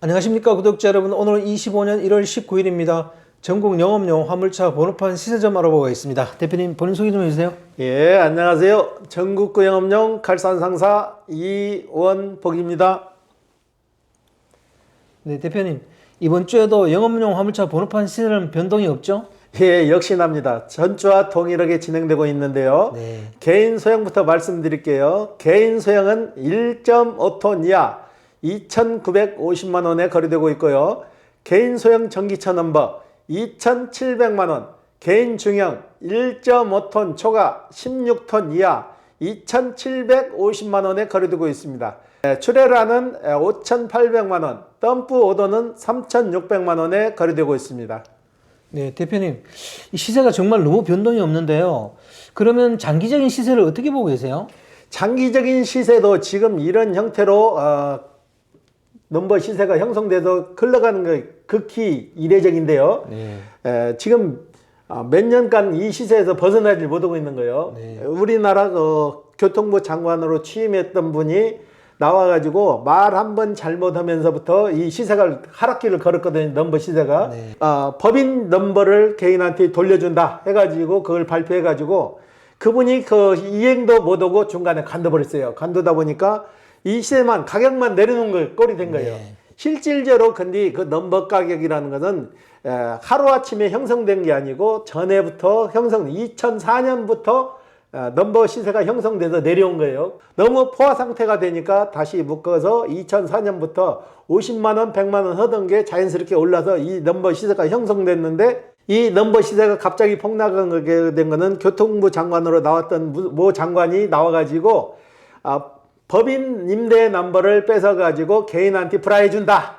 안녕하십니까 구독자 여러분. 오늘은 25년 1월 19일입니다. 전국 영업용 화물차 번호판 시세점 알아보고 있습니다. 대표님 본인 소개 좀 해주세요. 예, 안녕하세요. 전국구 영업용 칼산 상사 이원복입니다. 네, 대표님 이번 주에도 영업용 화물차 번호판 시세는 변동이 없죠? 예, 역시납니다. 전주와 동일하게 진행되고 있는데요. 네. 개인 소형부터 말씀드릴게요. 개인 소형은 1.5톤 이하 2,950만 원에 거래되고 있고요. 개인 소형 전기차 넘버 2,700만 원, 개인 중형 1.5톤 초과 16톤 이하 2,750만 원에 거래되고 있습니다. 출애라는 5,800만 원, 덤프 오더는 3,600만 원에 거래되고 있습니다. 네, 대표님 이 시세가 정말 너무 변동이 없는데요. 그러면 장기적인 시세를 어떻게 보고 계세요? 장기적인 시세도 지금 이런 형태로 넘버 시세가 형성돼서 흘러가는 게 극히 이례적인데요. 네. 지금 몇 년간 이 시세에서 벗어나지 못하고 있는 거예요. 네. 우리나라 교통부 장관으로 취임했던 분이 나와가지고 말 한 번 잘못하면서부터 이 시세가 하락기를 걸었거든요. 넘버 시세가. 네. 법인 넘버를 개인한테 돌려준다 해가지고 그걸 발표해가지고 그분이 그 이행도 못하고 중간에 관둬버렸어요. 관두다 보니까 이 시세만 가격만 내려놓은 거 꼴이 된 거예요. 네. 실질적으로 근데 그 넘버 가격이라는 것은 하루아침에 형성된 게 아니고 전에부터 2004년부터 넘버 시세가 형성돼서 내려온 거예요. 너무 포화 상태가 되니까 다시 묶어서 2004년부터 50만 원, 100만 원 하던 게 자연스럽게 올라서 이 넘버 시세가 형성됐는데 이 넘버 시세가 갑자기 폭락하게 된 거는 교통부 장관으로 나왔던 모 장관이 나와가지고 법인 임대 넘버를 뺏어가지고 개인한테 불화해준다.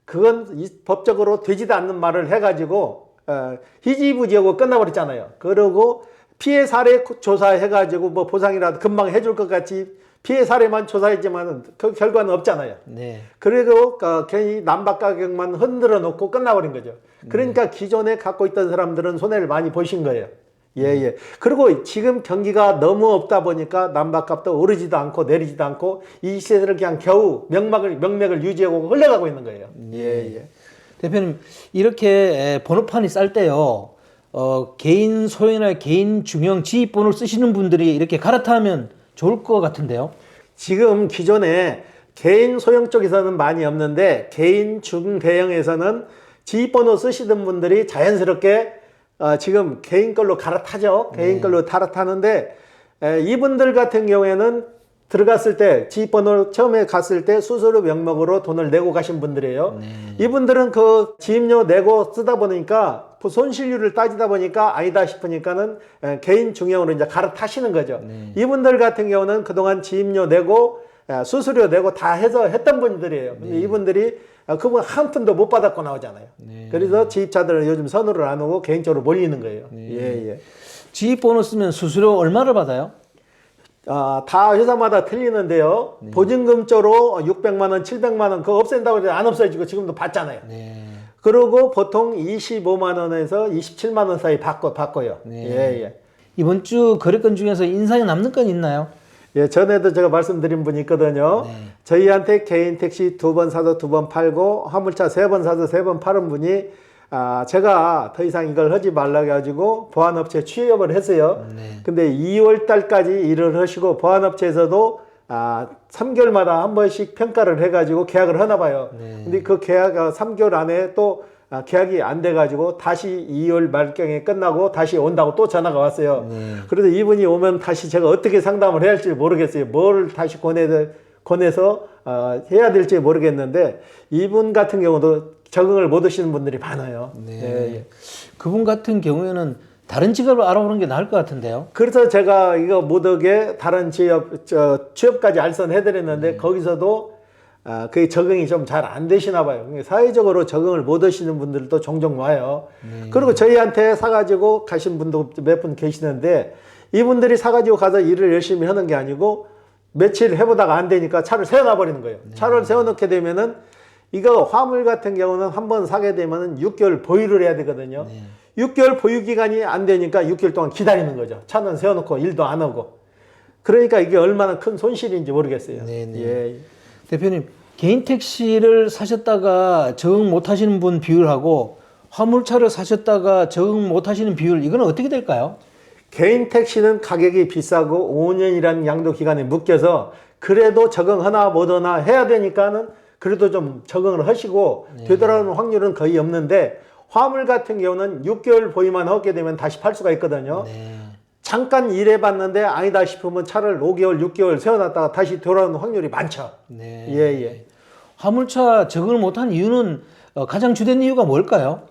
그건 법적으로 되지도 않는 말을 해가지고 희지부지하고 끝나버렸잖아요. 그러고 피해 사례 조사해가지고 뭐 보상이라도 금방 해줄 것 같이 피해 사례만 조사했지만 그 결과는 없잖아요. 네. 그리고 괜히 남박 가격만 흔들어 놓고 끝나버린 거죠. 그러니까 기존에 갖고 있던 사람들은 손해를 많이 보신 거예요. 예. 그리고 지금 경기가 너무 없다 보니까 남박값도 오르지도 않고 내리지도 않고 이 시세를 그냥 겨우 명맥을 유지하고 흘러가고 있는 거예요. 예. 대표님 이렇게 번호판이 쌀 때요. 개인 소형이나 개인 중형 지입번호를 쓰시는 분들이 이렇게 갈아타면 좋을 것 같은데요. 지금 기존에 개인 소형 쪽에서는 많이 없는데 개인 중대형에서는 지입번호 쓰시던 분들이 자연스럽게 지금 개인 걸로 갈아타죠. 개인 걸로 갈아타는데 이분들 같은 경우에는 들어갔을 때 지입번호 처음에 갔을 때 수수료 명목으로 돈을 내고 가신 분들이에요. 이분들은 그 지입료 내고 쓰다 보니까 손실률을 따지다 보니까 아니다 싶으니까는 개인 중형으로 이제 갈아타시는 거죠. 이분들 같은 경우는 그동안 지입료 내고 수수료 내고 다 해서 했던 분들이에요. 근데 이분들이 그분 한 푼도 못 받았고 나오잖아요. 그래서 지입차들은 요즘 선호를 안 하고 개인적으로 몰리는 거예요. 예. 지입번호 쓰면 수수료 얼마를 받아요? 다 회사마다 틀리는데요. 보증금 쪽으로 600만 원, 700만 원 그거 없앤다고 해도 안 없어지고 지금도 받잖아요. 그리고 보통 25만 원에서 27만 원 사이 바꿔요. 예. 이번 주 거래건 중에서 인상이 남는 건 있나요? 예, 전에도 제가 말씀드린 분이 있거든요. 저희한테 개인 택시 2번 사서 2번 팔고 화물차 3번 사서 3번 파는 분이 제가 더 이상 이걸 하지 말라고 해가지고 보안업체 취업을 했어요. 근데 2월 달까지 일을 하시고 보안업체에서도 3개월마다 한 번씩 평가를 해가지고 계약을 하나 봐요. 근데 그 계약 3개월 안에 또 계약이 안 돼가지고 다시 2월 말경에 끝나고 다시 온다고 또 전화가 왔어요. 그래서 이분이 오면 다시 제가 어떻게 상담을 해야 할지 모르겠어요. 뭘 다시 권해서 해야 될지 모르겠는데 이분 같은 경우도 적응을 못 하시는 분들이 많아요. 예. 그분 같은 경우에는 다른 직업을 알아보는 게 나을 것 같은데요. 그래서 제가 이거 못하게 다른 취업까지 알선해드렸는데 거기서도 그게 적응이 좀 잘 안 되시나 봐요. 사회적으로 적응을 못 하시는 분들도 종종 와요. 그리고 저희한테 사가지고 가신 분도 몇 분 계시는데 이분들이 사가지고 가서 일을 열심히 하는 게 아니고 며칠 해보다가 안 되니까 차를 세워놔 버리는 거예요. 차를 세워놓게 되면은 이거 화물 같은 경우는 한번 사게 되면은 6개월 보유를 해야 되거든요. 6개월 보유 기간이 안 되니까 6개월 동안 기다리는 거죠. 차는 세워놓고 일도 안 하고. 그러니까 이게 얼마나 큰 손실인지 모르겠어요. 예. 대표님 개인 택시를 사셨다가 적응 못 하시는 분 비율하고 화물차를 사셨다가 적응 못 하시는 비율, 이거는 어떻게 될까요? 개인 택시는 가격이 비싸고 5년이라는 양도 기간에 묶여서 그래도 적응하나 못하나 해야 되니까는 그래도 좀 적응을 하시고 되돌아오는 확률은 거의 없는데, 화물 같은 경우는 6개월 보유만 하게 되면 다시 팔 수가 있거든요. 네. 잠깐 일해봤는데 아니다 싶으면 차를 5개월, 6개월 세워놨다가 다시 돌아오는 확률이 많죠. 네. 예. 화물차 적응을 못한 이유는 가장 주된 이유가 뭘까요?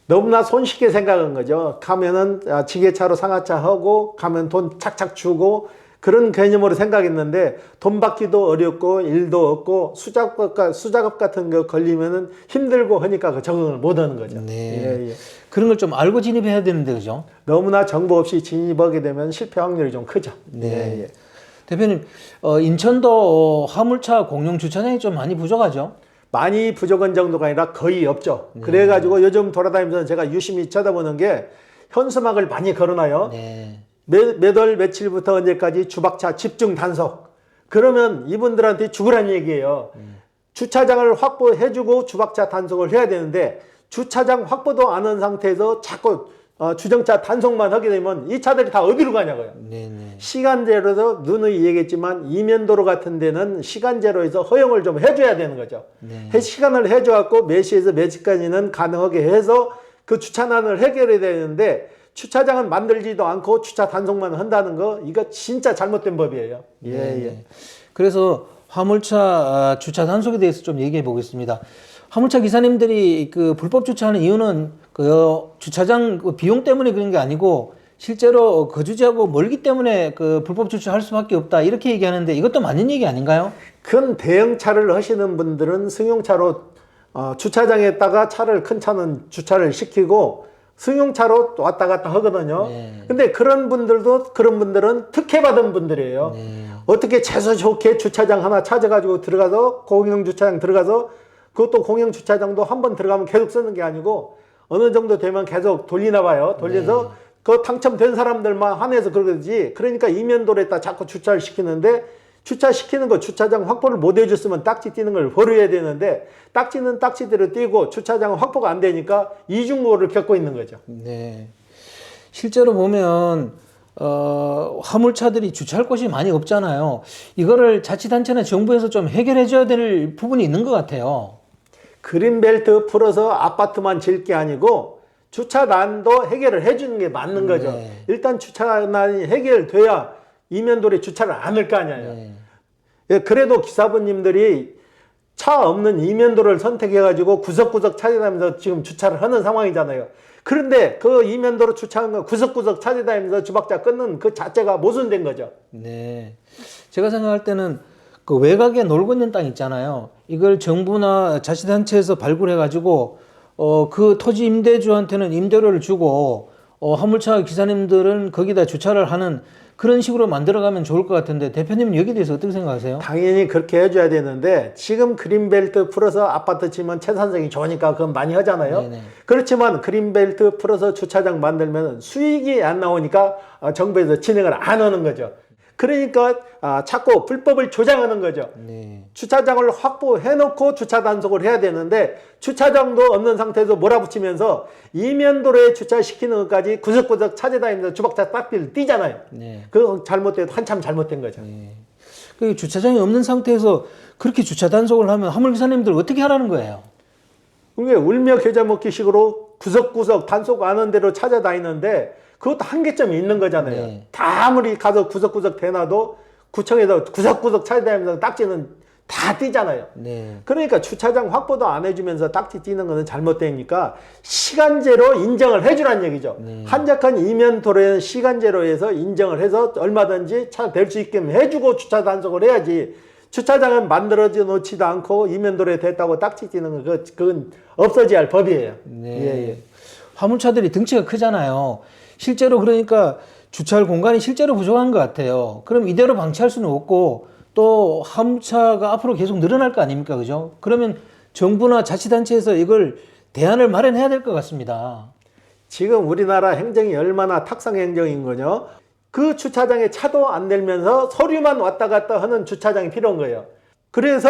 너무나 손쉽게 생각한 거죠. 가면은 지게차로 상하차 하고 가면 돈 착착 주고 그런 개념으로 생각했는데, 돈 받기도 어렵고 일도 없고 수작업 같은 거 걸리면은 힘들고 하니까 그 적응을 못 하는 거죠. 네. 그런 걸 좀 알고 진입해야 되는데, 그죠? 너무나 정보 없이 진입하게 되면 실패 확률이 좀 크죠. 네. 대표님, 인천도 화물차 공용 주차장이 좀 많이 부족하죠? 많이 부족한 정도가 아니라 거의 없죠. 그래가지고 요즘 돌아다니면서 제가 유심히 쳐다보는 게, 현수막을 많이 걸어놔요. 네. 몇 월 며칠부터 언제까지 주박차 집중 단속. 그러면 이분들한테 죽으란 얘기예요. 주차장을 확보해주고 주박차 단속을 해야 되는데, 주차장 확보도 안 한 상태에서 자꾸 주정차 단속만 하게 되면 이 차들이 다 어디로 가냐고요. 네네. 시간제로도 누누이 얘기했지만 이면도로 같은 데는 시간제로에서 허용을 좀 해줘야 되는 거죠. 네. 시간을 해줘갖고 몇 시에서 몇 시까지는 가능하게 해서 그 주차난을 해결해야 되는데, 주차장은 만들지도 않고 주차 단속만 한다는 거, 이거 진짜 잘못된 법이에요. 예. 그래서 화물차 주차 단속에 대해서 좀 얘기해 보겠습니다. 화물차 기사님들이 그 불법 주차하는 이유는 그 주차장 비용 때문에 그런 게 아니고 실제로 거주지하고 멀기 때문에 그 불법 주차할 수밖에 없다, 이렇게 얘기하는데 이것도 맞는 얘기 아닌가요? 큰 대형차를 하시는 분들은 승용차로 주차장에다가 큰 차는 주차를 시키고 승용차로 왔다 갔다 하거든요. 근데 그런 분들은 특혜받은 분들이에요. 어떻게 재수 좋게 주차장 하나 찾아가지고 들어가서 공영 주차장 들어가서, 그것도 공영 주차장도 한 번 들어가면 계속 쓰는 게 아니고 어느 정도 되면 계속 돌리나 봐요. 돌려서 그 당첨된 사람들만 한해서 그러지. 그러니까 이면도로에다 자꾸 주차를 시키는데, 주차시키는 거 주차장 확보를 못 해줬으면 딱지 띄는 걸 벌여야 되는데, 딱지는 딱지대로 띄고 주차장 확보가 안 되니까 이중고를 겪고 있는 거죠. 네. 실제로 보면 화물차들이 주차할 곳이 많이 없잖아요. 이거를 자치단체나 정부에서 좀 해결해 줘야 될 부분이 있는 것 같아요. 그린벨트 풀어서 아파트만 질 게 아니고 주차난도 해결을 해주는 게 맞는 거죠. 일단 주차난이 해결돼야 이면도로에 주차를 안 할 거 아니에요. 그래도 기사분님들이 차 없는 이면도로를 선택해가지고 구석구석 찾아다니면서 지금 주차를 하는 상황이잖아요. 그런데 그 이면도로 주차하는 거 구석구석 찾아다니면서 주박차 끊는 그 자체가 모순된 거죠. 네. 제가 생각할 때는 그 외곽에 놀고 있는 땅 있잖아요. 이걸 정부나 자치단체에서 발굴해가지고 그 토지 임대주한테는 임대료를 주고 화물차 기사님들은 거기다 주차를 하는 그런 식으로 만들어가면 좋을 것 같은데, 대표님은 여기에 대해서 어떻게 생각하세요? 당연히 그렇게 해줘야 되는데, 지금 그린벨트 풀어서 아파트 치면 채산성이 좋으니까 그건 많이 하잖아요. 그렇지만 그린벨트 풀어서 주차장 만들면 수익이 안 나오니까 정부에서 진행을 안 하는 거죠. 그러니까 자꾸 불법을 조장하는 거죠. 주차장을 확보해놓고 주차 단속을 해야 되는데, 주차장도 없는 상태에서 몰아붙이면서 이면도로에 주차시키는 것까지 구석구석 찾아다니면서 주박차 딱지를 띄잖아요. 그거 잘못돼도 한참 잘못된 거죠. 그 주차장이 없는 상태에서 그렇게 주차 단속을 하면 화물기사님들 어떻게 하라는 거예요? 그게 울며 겨자 먹기식으로 구석구석 단속 안 하는 대로 찾아다니는데, 그것도 한계점이 있는 거잖아요. 다 아무리 가서 구석구석 대놔도 구청에서 구석구석 찾아다니면서 딱지는 다 띄잖아요. 그러니까 주차장 확보도 안 해주면서 딱지 띄는 거는 잘못되니까 시간제로 인정을 해주란 얘기죠. 한적한 이면도로에는 시간제로 해서 인정을 해서 얼마든지 차 댈 수 있게 해주고 주차 단속을 해야지, 주차장은 만들어져 놓지도 않고 이면도로에 됐다고 딱지 띄는 거, 그건 없어져야 할 법이에요. 화물차들이 등치가 크잖아요. 실제로 그러니까 주차할 공간이 실제로 부족한 것 같아요. 그럼 이대로 방치할 수는 없고 또 화물차가 앞으로 계속 늘어날 거 아닙니까? 그죠? 그러면 정부나 자치단체에서 이걸 대안을 마련해야 될 것 같습니다. 지금 우리나라 행정이 얼마나 탁상 행정인 거냐? 그 주차장에 차도 안 내면서 서류만 왔다 갔다 하는 주차장이 필요한 거예요. 그래서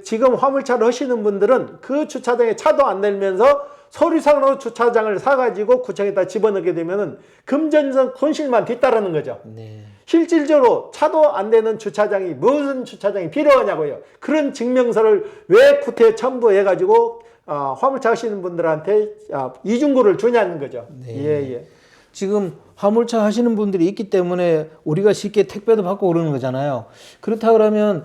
지금 화물차를 하시는 분들은 그 주차장에 차도 안 내면서 서류상으로 주차장을 사가지고 구청에다 집어넣게 되면은 금전적 손실만 뒤따르는 거죠. 네. 실질적으로 차도 안 되는 주차장이 무슨 주차장이 필요하냐고요. 그런 증명서를 왜 구태에 첨부해가지고 화물차 하시는 분들한테 이중구를 주냐는 거죠. 네. 예, 예. 지금 화물차 하시는 분들이 있기 때문에 우리가 쉽게 택배도 받고 그러는 거잖아요. 그렇다 그러면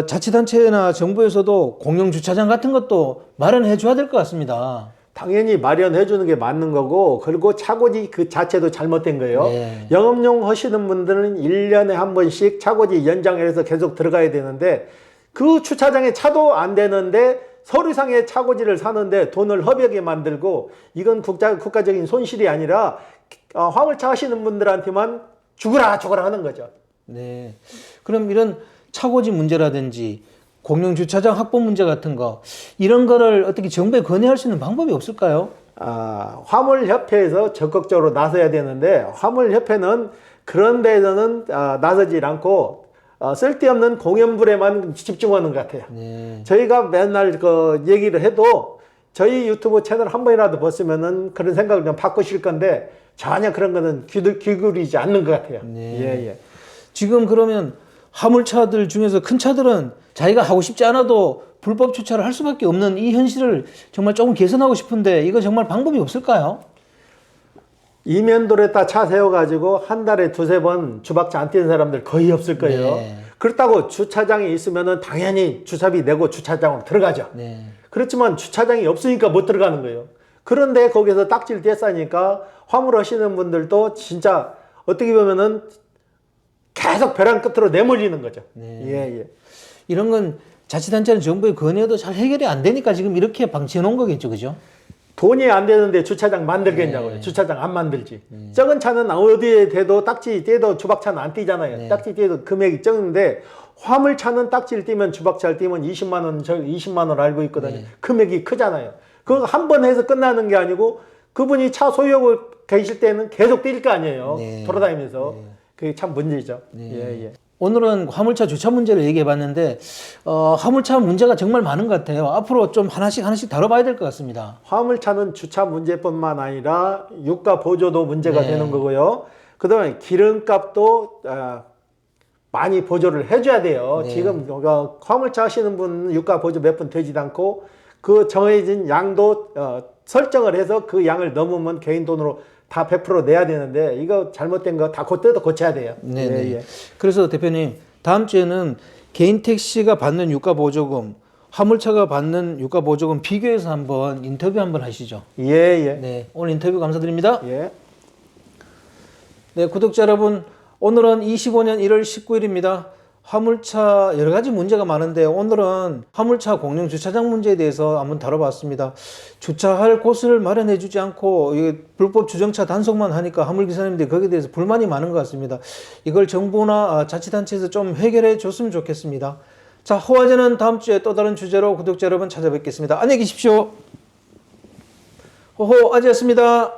자치단체나 정부에서도 공영 주차장 같은 것도 마련해 줘야 될 것 같습니다. 당연히 마련해 주는 게 맞는 거고, 그리고 차고지 그 자체도 잘못된 거예요. 네. 영업용 하시는 분들은 1년에 한 번씩 차고지 연장을 해서 계속 들어가야 되는데, 그 주차장에 차도 안 되는데 서류상의 차고지를 사는데 돈을 허비하게 만들고, 이건 국가적인 손실이 아니라 화물차 하시는 분들한테만 죽으라 하는 거죠. 네. 그럼 이런 차고지 문제라든지 공영 주차장 확보 문제 같은 거 이런 거를 어떻게 정부에 건의할 수 있는 방법이 없을까요? 화물협회에서 적극적으로 나서야 되는데, 화물협회는 그런 데에서는 나서지 않고 쓸데없는 공연불에만 집중하는 것 같아요. 네. 저희가 맨날 그 얘기를 해도 저희 유튜브 채널 한 번이라도 보시면은 그런 생각을 좀 바꾸실 건데, 전혀 그런 거는 귀기울이지 않는 것 같아요. 네. 예, 예. 지금 그러면 화물차들 중에서 큰 차들은 자기가 하고 싶지 않아도 불법 주차를 할 수밖에 없는 이 현실을 정말 조금 개선하고 싶은데 이거 정말 방법이 없을까요? 이면도로에다 차 세워가지고 한 달에 두세 번 주박차 안 뛰는 사람들 거의 없을 거예요. 네. 그렇다고 주차장이 있으면은 당연히 주차비 내고 주차장으로 들어가죠. 네. 그렇지만 주차장이 없으니까 못 들어가는 거예요. 그런데 거기서 딱지를 떼싸니까 화물 하시는 분들도 진짜 어떻게 보면은 계속 벼랑 끝으로 내몰리는 거죠. 네. 예, 예. 이런 건 자치단체는 정부의 건의도 잘 해결이 안 되니까 지금 이렇게 방치해 놓은 거겠죠, 그죠? 돈이 안 되는데 주차장 만들겠냐고요. 네. 주차장 안 만들지. 적은 차는 어디에 대도 딱지 떼도 주박차는 안 띄잖아요. 네. 딱지 떼도 금액이 적은데 화물차는 딱지를 띄면 주박차를 띄면 20만 원, 저 20만 원 알고 있거든요. 네. 금액이 크잖아요. 그거 한 번 해서 끝나는 게 아니고 그분이 차 소유하고 계실 때는 계속 뛸 거 아니에요. 네. 돌아다니면서. 그게 참 문제죠. 네. 예, 예. 오늘은 화물차 주차 문제를 얘기해 봤는데 화물차 문제가 정말 많은 것 같아요. 앞으로 좀 하나씩 다뤄봐야 될 것 같습니다. 화물차는 주차 문제뿐만 아니라 유가 보조도 문제가 네. 되는 거고요. 그다음에 기름값도 많이 보조를 해줘야 돼요. 네. 지금 화물차 하시는 분 유가 보조 몇 분 되지도 않고 그 정해진 양도 설정을 해서 그 양을 넘으면 개인 돈으로 다 100% 내야 되는데 이거 잘못된 거 다 그때도 고쳐야 돼요. 네. 예, 예. 그래서 대표님 다음 주에는 개인 택시가 받는 유가 보조금, 화물차가 받는 유가 보조금 비교해서 한번 인터뷰 한번 하시죠. 예, 예. 네, 오늘 인터뷰 감사드립니다. 예. 네, 구독자 여러분, 오늘은 25년 1월 19일입니다. 화물차 여러 가지 문제가 많은데 오늘은 화물차 공영 주차장 문제에 대해서 한번 다뤄봤습니다. 주차할 곳을 마련해 주지 않고 이게 불법 주정차 단속만 하니까 화물기사님들이 거기에 대해서 불만이 많은 것 같습니다. 이걸 정부나 자치단체에서 좀 해결해 줬으면 좋겠습니다. 자, 호화제는 다음 주에 또 다른 주제로 구독자 여러분 찾아뵙겠습니다. 안녕히 계십시오. 호호 아재였습니다.